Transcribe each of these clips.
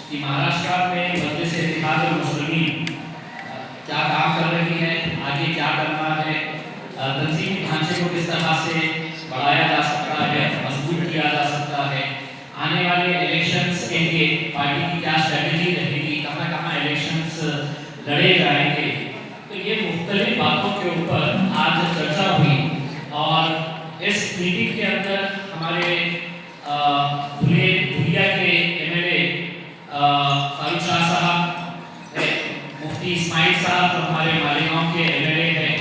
कि महाराष्ट्र में मजलिस इत्तेहाद मुस्लिमीन क्या काम कर रही है, आगे क्या करना है, तंजीमी ढांचे को किस तरह से बढ़ाया जा सकता है, मजबूत किया जा सकता है, आने वाले इलेक्शंस के लिए पार्टी की क्या स्ट्रेटजी रहेगी, कहाँ कहाँ इलेक्शंस लड़े जाएंगे। तो ये मुख्तलिफ बातों के ऊपर आज चर्चा हुई और इस मीटिंग के अंदर हमारे धुलिया के एमएलए फारूक शाह साहब, मुफ्ती इस्माइल साहब तो हमारे मालेगांव के एमएलए हैं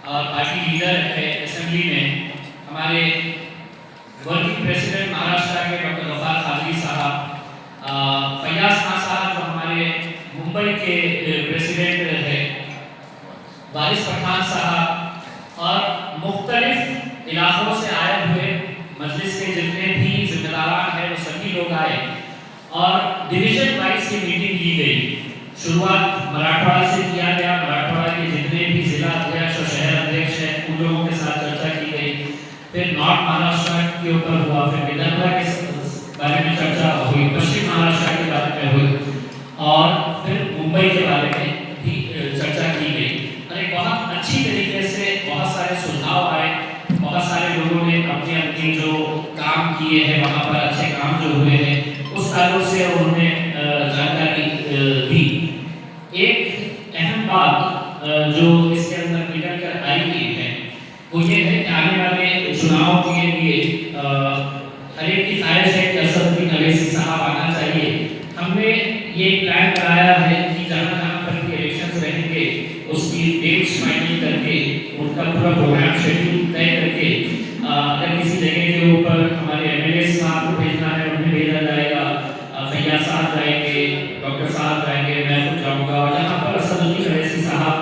और पार्टी लीडर है असेंबली में, हमारे वर्किंग प्रेसिडेंट महाराष्ट्र के डॉक्टर गफार खादरी साहब, फैयाज खान साहब जो हमारे मुंबई के प्रेसिडेंट है, वारिस पठान साहब और मुख्तलिफ इलाकों से आए हुए मजलिस के जितने भी जिम्मेदारान हैं वो सभी लोग आए और डिवीजन वाइज की मीटिंग की गई। शुरुआत मराठवाड़ा से किया गया, मराठवाड़ा के जितने भी जिला अध्यक्ष और शहर अध्यक्ष हैं उन लोगों के साथ चर्चा की गई। फिर नॉर्थ महाराष्ट्र के ऊपर हुआ, फिर विदर्भ के बारे में चर्चा हुई, पश्चिम महाराष्ट्र के बारे में हुई और फिर मुंबई के बारे में भी चर्चा की गई। और एक बहुत अच्छी तरीके से बहुत सारे सुझाव आए, बहुत सारे लोगों ने अपने अपने जो काम किए हैं वहाँ पर अच्छे काम जो हुए हैं उस ताल्लुक से उन्होंने जानकारी दी। एक अहम बात जो इसके अंदर निकल कर आई है वो ये है कि आने वाले चुनाव के लिए हर एक की ख्वाहिश है कि असदुद्दीन अवैसी साहब आना चाहिए। हमने ये प्लान कराया है कि जहाँ जहाँ पर भी इलेक्शंस रहेंगे उसकी डेट्स फाइनल करके उनका पूरा प्रोग्राम शेड्यूल तय करके अगर किसी जगह के ऊपर हमारे एमएलए साहब को भेजना है उन्हें भेजा जाएगा, फैयाज साहब जाएंगे, डॉक्टर साहब जाएंगे, मैं खुद जाऊँगा और जहाँ पर असदुद्दीन अवैसी साहब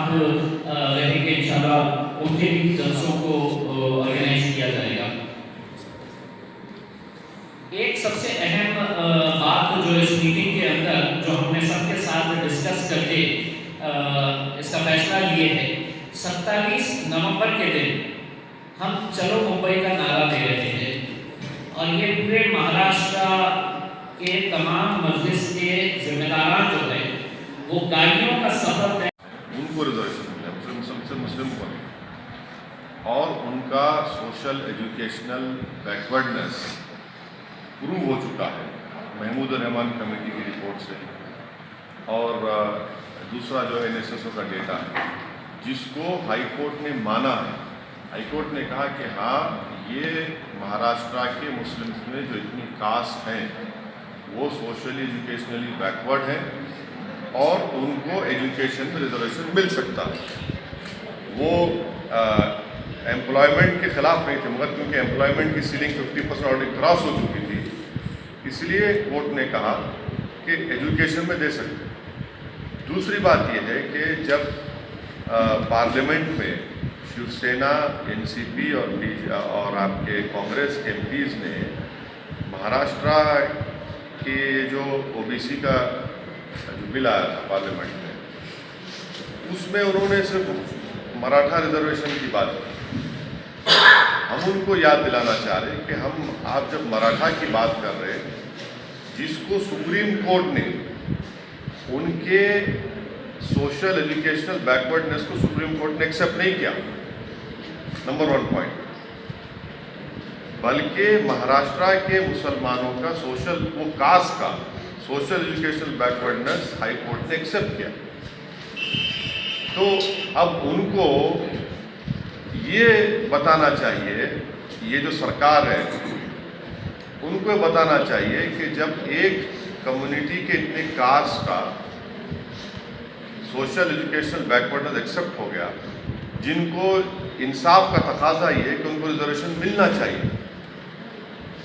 रहेंगे इंशाल्लाह उनके भी जलसों को ऑर्गेनाइज किया जाएगा। एक सबसे अहम बात जो इस मीटिंग के अंदर जो हमने सबके साथ डिस्कस करके इसका फैसला लिए है, 27 नवंबर के दिन हम चलो मुंबई का नारा दे रहे हैं और ये पूरे महाराष्ट्र के तमाम मजलिस के जिम्मेदारान जो हैं वो गाड़ियों का सफर तय उनको रिजर्वेशन मिला, सबसे मुस्लिम को और उनका सोशल एजुकेशनल बैकवर्डनेस प्रूव हो चुका है महमूद रहमान कमेटी की रिपोर्ट से। और दूसरा जो है एनएसएसओ का डेटा है जिसको हाई कोर्ट ने माना है। हाई कोर्ट ने कहा कि हाँ ये महाराष्ट्र के मुस्लिम्स में जो इतनी कास्ट हैं वो सोशली एजुकेशनली बैकवर्ड हैं और उनको एजुकेशन में रिजर्वेशन मिल सकता है। वो एम्प्लॉयमेंट के ख़िलाफ़ नहीं थे मगर क्योंकि एम्प्लॉयमेंट की सीलिंग 50% ऑलरेडी क्रॉस हो चुकी थी इसलिए कोर्ट ने कहा कि एजुकेशन में दे सकते। दूसरी बात यह है कि जब पार्लियामेंट में शिवसेना, एनसीपी और आपके कांग्रेस के एमपीज़ ने महाराष्ट्र के जो ओबीसी का जो बिल आया था पार्लियामेंट में उसमें उन्होंने सिर्फ मराठा रिजर्वेशन की बात की। हम उनको याद दिलाना चाह रहे हैं कि आप जब मराठा की बात कर रहे हैं जिसको सुप्रीम कोर्ट ने उनके सोशल एजुकेशनल बैकवर्डनेस को सुप्रीम कोर्ट ने एक्सेप्ट नहीं किया, नंबर 1 पॉइंट, बल्कि महाराष्ट्र के मुसलमानों का सोशल वो कास्ट का social educational backwardness high court ने एक्सेप्ट किया। तो अब उनको ये बताना चाहिए, ये जो सरकार है उनको बताना चाहिए कि जब एक कम्युनिटी के इतने कास्ट का सोशल एजुकेशनल बैकवर्डनेस एक्सेप्ट हो गया, जिनको इंसाफ का तकाजा ये है कि उनको रिजर्वेशन मिलना चाहिए।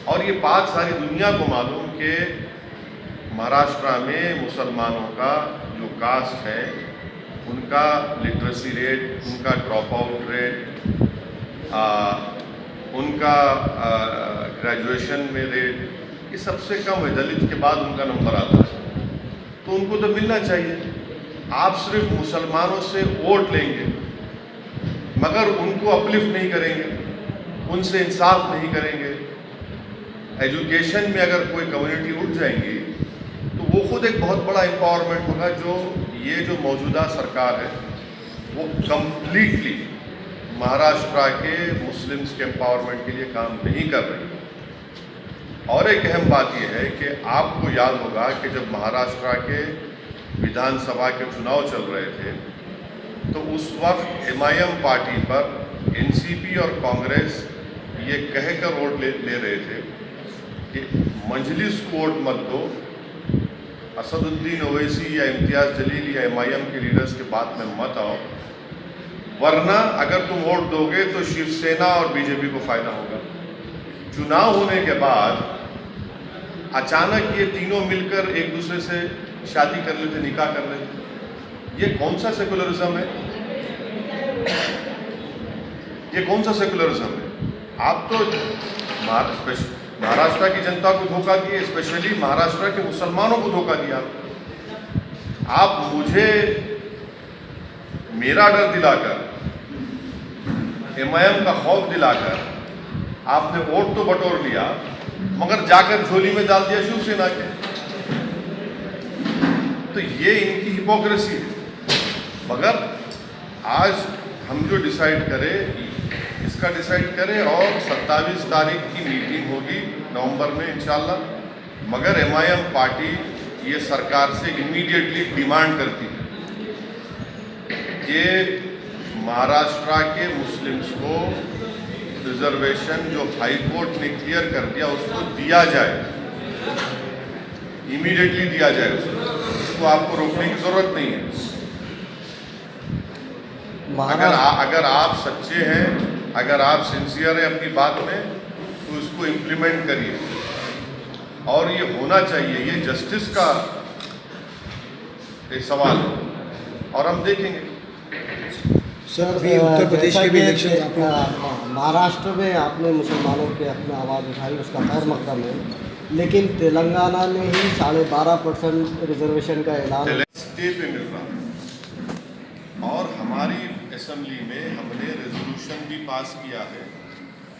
और ये बात सारी दुनिया को मालूम कि महाराष्ट्र में मुसलमानों का जो कास्ट है उनका लिटरेसी रेट, उनका ड्रॉप आउट रेट, उनका ग्रेजुएशन में रेट ये सबसे कम है, दलित के बाद उनका नंबर आता है। तो उनको तो मिलना चाहिए। आप सिर्फ मुसलमानों से वोट लेंगे मगर उनको अपलिफ्ट नहीं करेंगे, उनसे इंसाफ नहीं करेंगे। एजुकेशन में अगर कोई कम्युनिटी उठ जाएंगी खुद एक बहुत बड़ा एम्पावरमेंट होगा। जो ये जो मौजूदा सरकार है वो कंप्लीटली महाराष्ट्र के मुस्लिम्स के एम्पावरमेंट के लिए काम नहीं कर रही। और एक अहम बात यह है कि आपको याद होगा कि जब महाराष्ट्र के विधानसभा के चुनाव चल रहे थे तो उस वक्त MIM पार्टी पर NCP और कांग्रेस ये कहकर वोट ले रहे थे कि मजलिस को वोट मत दो, असदुद्दीन ओवैसी या इम्तियाज़ जलील या MIM के लीडर्स के बात में मत आओ, वरना अगर तुम वोट दोगे तो शिवसेना और बीजेपी को फायदा होगा। चुनाव होने के बाद अचानक ये तीनों मिलकर एक दूसरे से शादी कर लेते, निकाह कर लेते। ये कौन सा सेकुलरिज्म है? ये कौन सा सेकुलरिज्म है? आप तो महाराष्ट्र की जनता को धोखा दिए, स्पेशली महाराष्ट्र के मुसलमानों को धोखा दिया। आप मुझे मेरा डर दिलाकर, MIM का खौफ दिलाकर आपने वोट तो बटोर लिया, मगर जाकर झोली में डाल दिया शिवसेना के। तो ये इनकी हिपोक्रेसी है। मगर आज हम जो डिसाइड करें इसका डिसाइड करें, और 27 तारीख की मीटिंग होगी नवंबर में इंशाल्लाह। मगर MIM पार्टी ये सरकार से इमीडिएटली डिमांड करती है कि महाराष्ट्र के मुस्लिम्स को रिजर्वेशन जो हाई कोर्ट ने क्लियर कर दिया उसको दिया जाए, इमीडिएटली दिया जाए। उसको आपको रोकने की जरूरत नहीं है। अगर आप सच्चे हैं, अगर आप सिंसियर हैं अपनी बात में, तो इसको इम्प्लीमेंट करिए। और ये होना चाहिए, ये जस्टिस का एक सवाल है और हम देखेंगे। सर, अभी उत्तर प्रदेश के भी इलेक्शन, महाराष्ट्र में आपने मुसलमानों के अपने आवाज़ उठाई, उसका खैर मकदम है, लेकिन तेलंगाना में ही 12.5% रिजर्वेशन का ऐलान स्टे पे मिल रहा है। और हमारी असेंबली में हमने रेजोल्यूशन भी पास किया है,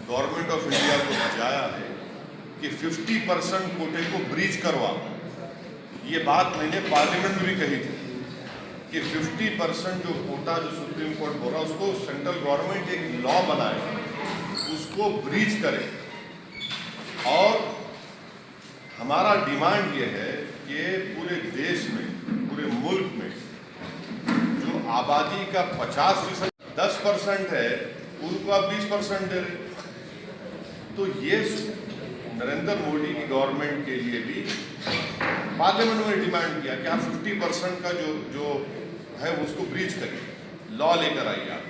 गवर्नमेंट ऑफ इंडिया को बुझाया है कि 50% कोटे को ब्रीच करवा। ये बात मैंने पार्लियामेंट में भी कही थी कि 50% जो कोटा जो सुप्रीम कोर्ट बोल रहा है उसको सेंट्रल गवर्नमेंट एक लॉ बनाए, उसको ब्रीच करे। और हमारा डिमांड ये है कि पूरे देश में, पूरे मुल्क में जो आबादी का 50% 10% है, उनको आप 20% दे रहे। तो ये नरेंद्र मोदी की गवर्नमेंट के लिए भी पार्लियामेंट में डिमांड किया कि आप 50% का जो है उसको ब्रीच करिए, लॉ लेकर आइए आप।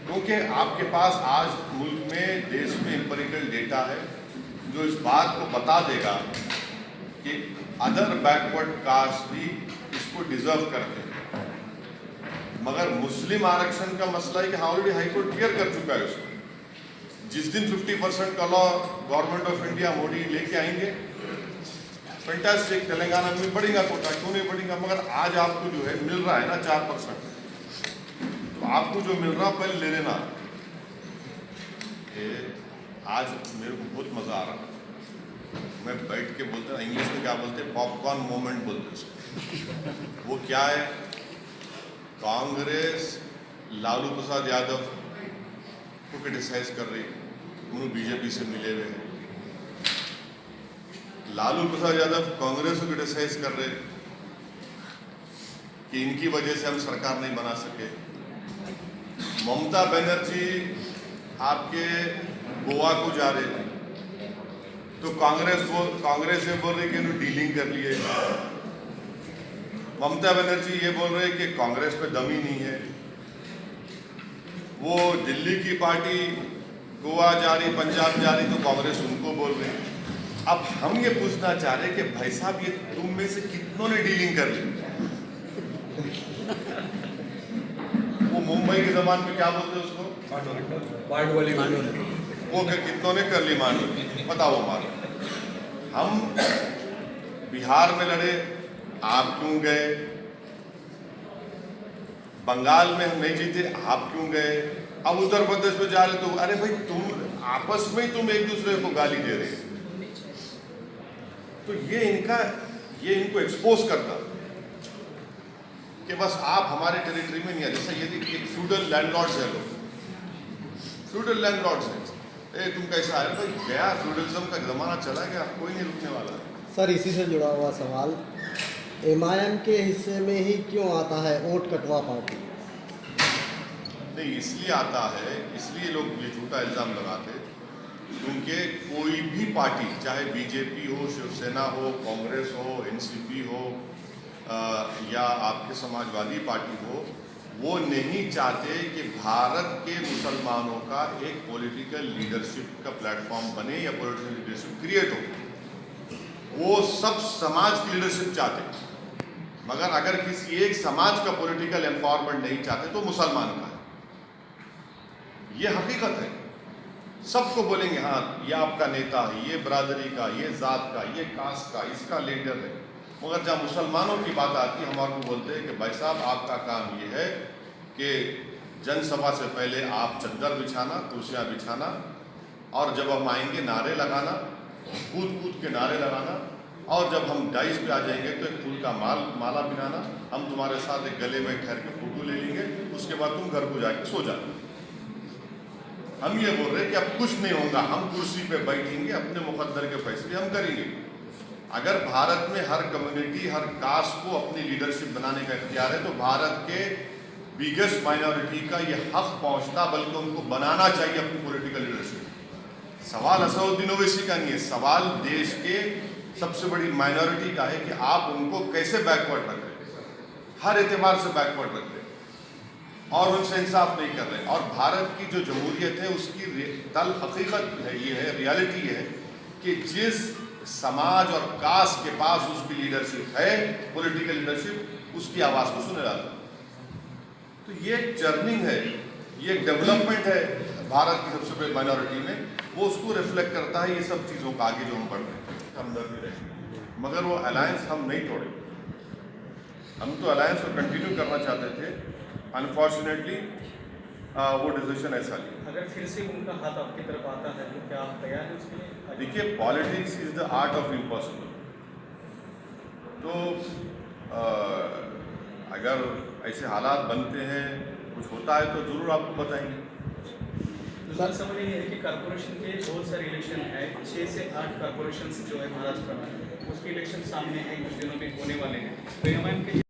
क्योंकि आपके पास आज मुल्क में, देश में एम्पिरिकल डेटा है जो इस बात को बता देगा कि अदर बैकवर्ड कास्ट भी इसको डिजर्व करते हैं। मगर मुस्लिम आरक्षण का मसला है कि ऑलरेडी हाईकोर्ट क्लियर कर चुका है उसको। जिस दिन 50% का law government of India Modi लेके आएंगे, फैंटास्टिक, तेलंगाना में बढ़ेगा कोटा, क्यों नहीं बढ़ेगा। मगर आज आपको जो है मिल रहा है ना 4%, तो आपको जो मिल रहा पहले ले लेना। आज मेरे को बहुत मज़ा आ रहा है, मैं बैठ के बोलते हैं, इंग्लिश में क्या बोलते हैं, पॉपकॉर्न मोमेंट बोलते हैं उसको। वो क्या है, कांग्रेस लालू प्रसाद यादव को क्रिटिसाइज कर रही, उन्होंने बीजेपी से मिले हुए हैं। लालू प्रसाद यादव कांग्रेस को क्रिटिसाइज कर रहे कि इनकी वजह से हम सरकार नहीं बना सके। ममता बनर्जी आपके गोवा को जा रहे थे तो कांग्रेस ये बोल रही कि इन्होंने डीलिंग कर लिए। ममता बनर्जी ये बोल रहे कि कांग्रेस पे दम ही नहीं है। वो दिल्ली की पार्टी गोवा जा रही, पंजाब जा रही, तो कांग्रेस उनको बोल रही। अब हम ये पूछना चाह रहे कि भाई साहब, ये तुम में से कितनों ने डीलिंग कर ली? वो मुंबई के जमान में क्या बोलते हैं उसको, वार्ड वाली वो कितनों ने कर ली मान लो, बताओ मानो। हम बिहार में लड़े, आप क्यों गए? बंगाल में हम नहीं जीते, आप क्यों गए? अब उत्तर प्रदेश में जा रहे तो अरे भाई तुम आपस में ही तुम एक दूसरे को गाली दे रहे। तो ये इनका ये इनको एक्सपोज करता कि बस आप हमारे टेरिटरी में नहीं है। जैसे यदि एक फ्यूडल लैंडलॉर्ड्स है, लोग फ्यूडल लैंडलॉर्ड्स हैं, तुम कैसा है भाई, गया फ्यूडलिज्म का ज़माना चला गया, कोई नहीं रुकने वाला। सर इसी से जुड़ा हुआ सवाल, एमआईएम के हिस्से में ही क्यों आता है वोट कटवा पार्टी? नहीं, इसलिए आता है, इसलिए लोग ये झूठा इल्ज़ाम लगाते क्योंकि कोई भी पार्टी, चाहे बीजेपी हो, शिवसेना हो, कांग्रेस हो, एनसीपी हो या आपके समाजवादी पार्टी हो, वो नहीं चाहते कि भारत के मुसलमानों का एक पॉलिटिकल लीडरशिप का प्लेटफॉर्म बने या पॉलिटिकल लीडरशिप क्रिएट हो। वो सब समाज की लीडरशिप चाहते, मगर अगर किसी एक समाज का पॉलिटिकल एम्पावरमेंट नहीं चाहते तो मुसलमान का है। ये हकीकत है। सबको बोलेंगे हाँ ये आपका नेता है, ये बरादरी का, ये जात का, ये कास्ट का, इसका लीडर है, मगर जब मुसलमानों की बात आती है हमारे को बोलते हैं कि भाई साहब आपका काम ये है कि जनसभा से पहले आप चद्दर बिछाना, कुर्सियाँ बिछाना, और जब हम आएंगे नारे लगाना, कूद कूद के नारे लगाना, और जब हम डाइस पे आ जाएंगे तो एक फूल का माला बनाना, हम तुम्हारे साथ एक गले में ठहर के फोटो ले लेंगे, उसके बाद तुम घर को जाके सो जाना। हम ये बोल रहे हैं कि अब कुछ नहीं होगा, हम कुर्सी पे बैठेंगे, अपने मुकद्दर के फैसले हम करेंगे। अगर भारत में हर कम्युनिटी, हर कास्ट को अपनी लीडरशिप बनाने का इख्तियार है तो भारत के बिगेस्ट माइनॉरिटी का ये हक पहुंचता, बल्कि उनको बनाना चाहिए अपनी पॉलिटिकल लीडरशिप। सवाल असदुद्दीन ओवैसी का नहीं है, सवाल देश के सबसे बड़ी माइनॉरिटी का है कि आप उनको कैसे बैकवर्ड रख रहे, हर एतबार से बैकवर्ड रख रहे और उनसे इंसाफ नहीं कर रहे। और भारत की जो जमहूरियत है उसकी तल हकीकत है, ये है, रियलिटी है कि जिस समाज और कास्ट के पास उसकी लीडरशिप है, पॉलिटिकल लीडरशिप, उसकी आवाज़ को सुने जाता। तो ये एक जर्निंग है, ये एक डेवलपमेंट है भारत की सबसे बड़ी माइनॉरिटी में, वो उसको रिफ्लेक्ट करता है। ये सब चीज़ों का आगे जो हम बढ़ रहे हैं हमदर्दी रहे, मगर वो अलायंस हम नहीं तोड़े। हम तो अलायंस को कंटिन्यू करना चाहते थे, अनफॉर्चुनेटली वो डिसीजन ऐसा लिया। अगर फिर से उनका हाथ आपकी तरफ आता है तो क्या आप तैयार हैं उसके लिए? देखिए, politics is the art of impossible. तो अगर ऐसे हालात बनते हैं, कुछ होता है तो ज़रूर आपको बताएंगे। सर समझ ये है कि कॉर्पोरेशन के बहुत सारे इलेक्शन है, 6 से 8 कॉर्पोरेशन जो है महाराष्ट्र में, उसके इलेक्शन सामने है, कुछ दिनों में होने वाले हैं। तो एमआईएम के